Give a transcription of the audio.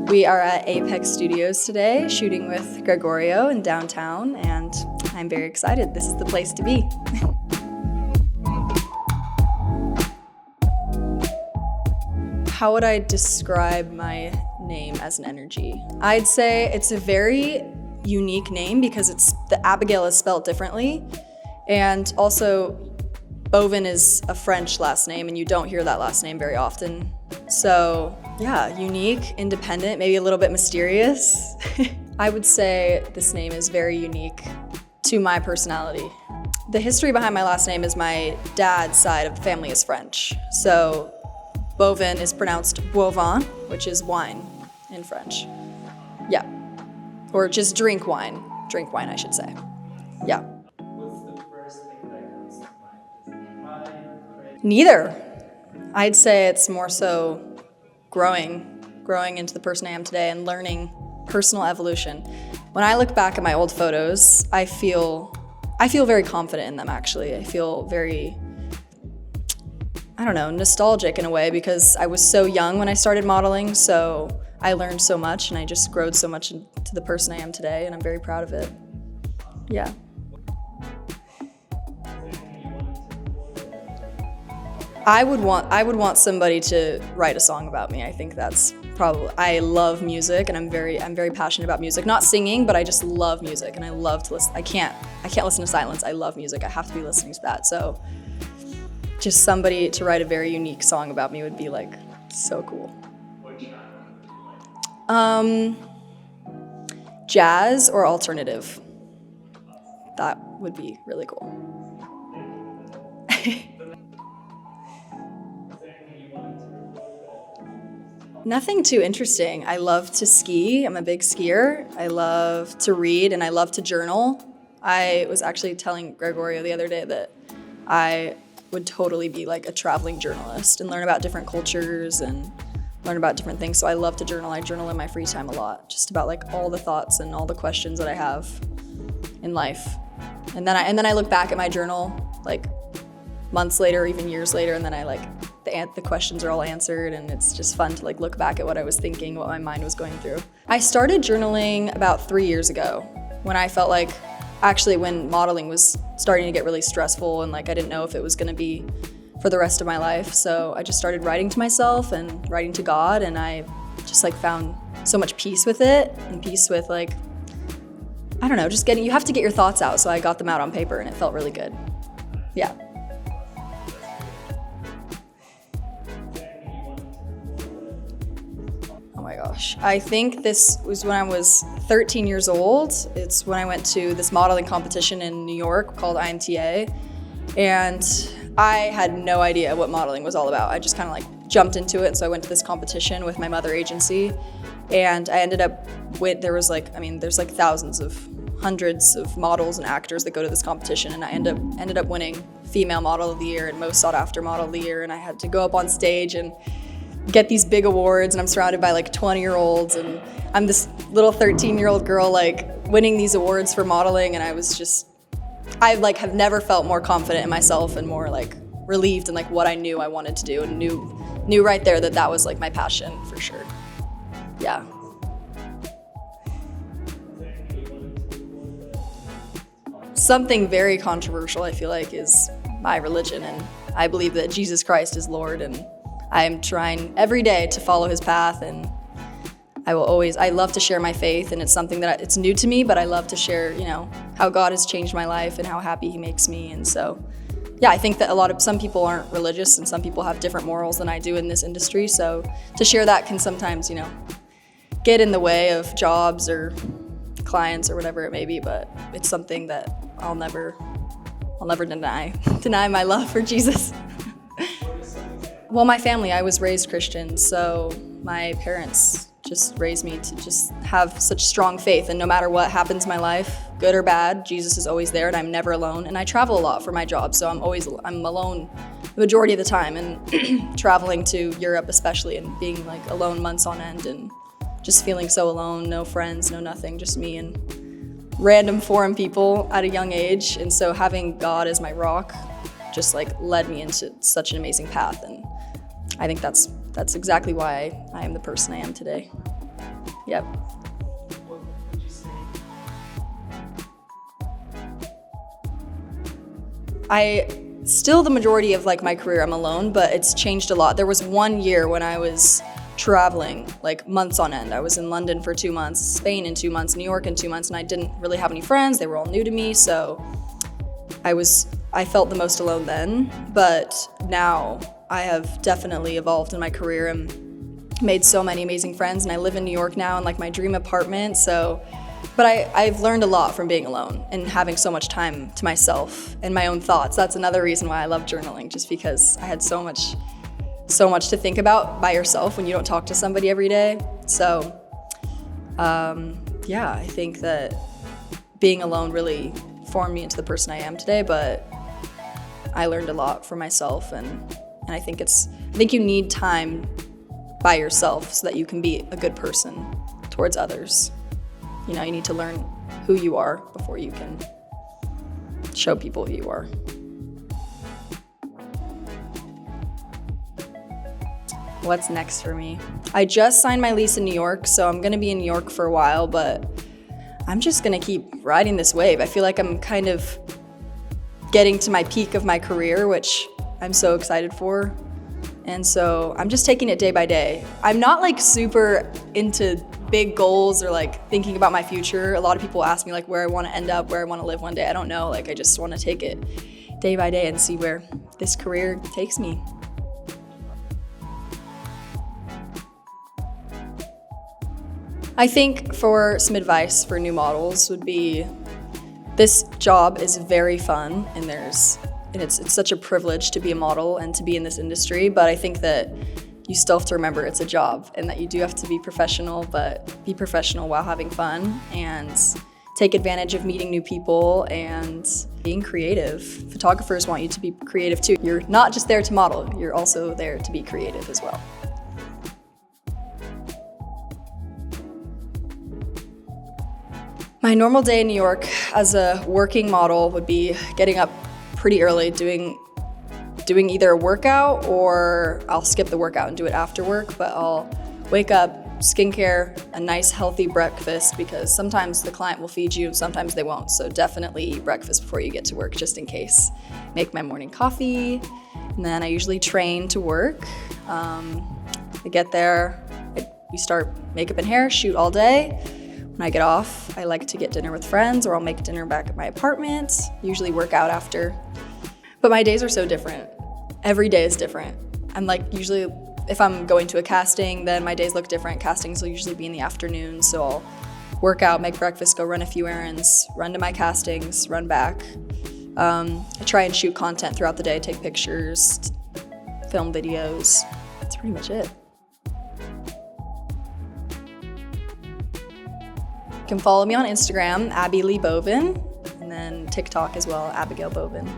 We are at Apex Studios today, shooting with Gregorio in downtown, and I'm very excited. This is the place to be. How would I describe my name as an energy? I'd say it's a very unique name because the Abigail is spelled differently, and also Boivin is a French last name, and you don't hear that last name very often. So yeah, unique, independent, maybe a little bit mysterious. I would say this name is very unique to my personality. The history behind my last name is my dad's side of the family is French. So Boivin is pronounced Boivin, which is wine in French. Yeah, or just drink wine. Drink wine, I should say. Yeah. What's the first thing that comes to mind? Is it pride, credit? Neither. I'd say it's more so growing into the person I am today and learning personal evolution. When I look back at my old photos, I feel very confident in them, actually. I feel very, nostalgic in a way because I was so young when I started modeling, so I learned so much and I just growed so much into the person I am today, and I'm very proud of it. Yeah. I would want somebody to write a song about me. I think that's probably, I love music and I'm very passionate about music. Not singing, but I just love music and I love to listen. I can't listen to silence. I love music. I have to be listening to that. So just somebody to write a very unique song about me would be like so cool. What genre would you like? Jazz or alternative. That would be really cool. Nothing too interesting. I love to ski. I'm a big skier. I love to read and I love to journal. I was actually telling Gregorio the other day that I would totally be like a traveling journalist and learn about different cultures and learn about different things. So I love to journal. I journal in my free time a lot, just about like all the thoughts and all the questions that I have in life. And then I look back at my journal like months later, or even years later, and then I like the questions are all answered, and it's just fun to like look back at what I was thinking, what my mind was going through. I started journaling about 3 years ago when I felt like, actually when modeling was starting to get really stressful and like I didn't know if it was gonna be for the rest of my life. So I just started writing to myself and writing to God, and I just like found so much peace with it and peace with like, you have to get your thoughts out. So I got them out on paper and it felt really good. Yeah. Oh my gosh. I think this was when I was 13 years old. It's when I went to this modeling competition in New York called IMTA. And I had no idea what modeling was all about. I just kind of like jumped into it. And so I went to this competition with my mother agency. And I ended up with, there's like hundreds of models and actors that go to this competition. And I ended up winning Female Model of the Year and Most Sought After Model of the Year. And I had to go up on stage and get these big awards, and I'm surrounded by like 20-year-olds, and I'm this little 13-year-old girl like winning these awards for modeling, and I like have never felt more confident in myself and more like relieved in like what I knew I wanted to do, and knew right there that was like my passion for sure. Yeah. Something very controversial I feel like is my religion, and I believe that Jesus Christ is Lord, and I am trying every day to follow his path, and I love to share my faith, and it's something that it's new to me, but I love to share, how God has changed my life and how happy he makes me. And so, yeah, I think that some people aren't religious and some people have different morals than I do in this industry. So to share that can sometimes, get in the way of jobs or clients or whatever it may be, but it's something that I'll never deny my love for Jesus. Well, my family, I was raised Christian, so my parents just raised me to just have such strong faith, and no matter what happens in my life, good or bad, Jesus is always there, and I'm never alone. And I travel a lot for my job, so I'm alone the majority of the time, and traveling to Europe especially, and being like alone months on end, and just feeling so alone, no friends, no nothing, just me and random foreign people at a young age. And so having God as my rock just like led me into such an amazing path, and I think that's exactly why I am the person I am today. Yep. What would you say? Still the majority of like my career I'm alone, but it's changed a lot. There was 1 year when I was traveling like months on end. I was in London for 2 months, Spain in 2 months, New York in 2 months, and I didn't really have any friends. They were all new to me, so I felt the most alone then. But now I have definitely evolved in my career and made so many amazing friends, and I live in New York now in like my dream apartment. But I've learned a lot from being alone and having so much time to myself and my own thoughts. That's another reason why I love journaling, just because I had so much to think about by yourself when you don't talk to somebody every day. So yeah, I think that being alone really formed me into the person I am today, but I learned a lot for myself, and I think you need time by yourself so that you can be a good person towards others. You know, you need to learn who you are before you can show people who you are. What's next for me? I just signed my lease in New York, so I'm gonna be in New York for a while, but I'm just gonna keep riding this wave. I feel like I'm kind of getting to my peak of my career, which I'm so excited for. And so I'm just taking it day by day. I'm not like super into big goals or like thinking about my future. A lot of people ask me like where I want to end up, where I want to live one day. I don't know. Like I just want to take it day by day and see where this career takes me. I think for some advice for new models would be, this job is very fun, and it's such a privilege to be a model and to be in this industry, but I think that you still have to remember it's a job and that you do have to be professional, but be professional while having fun and take advantage of meeting new people and being creative. Photographers want you to be creative too. You're not just there to model, you're also there to be creative as well. My normal day in New York as a working model would be getting up pretty early, doing either a workout, or I'll skip the workout and do it after work, but I'll wake up, skincare, a nice healthy breakfast, because sometimes the client will feed you and sometimes they won't, so definitely eat breakfast before you get to work just in case. Make my morning coffee, and then I usually train to work. I get there, we start makeup and hair, shoot all day. When I get off, I like to get dinner with friends, or I'll make dinner back at my apartment, usually work out after. But my days are so different. Every day is different. I'm like, usually if I'm going to a casting, then my days look different. Castings will usually be in the afternoon, so I'll work out, make breakfast, go run a few errands, run to my castings, run back. I try and shoot content throughout the day, take pictures, film videos. That's pretty much it. You can follow me on Instagram, Abigael Boivin, and then TikTok as well, Abigael Boivin.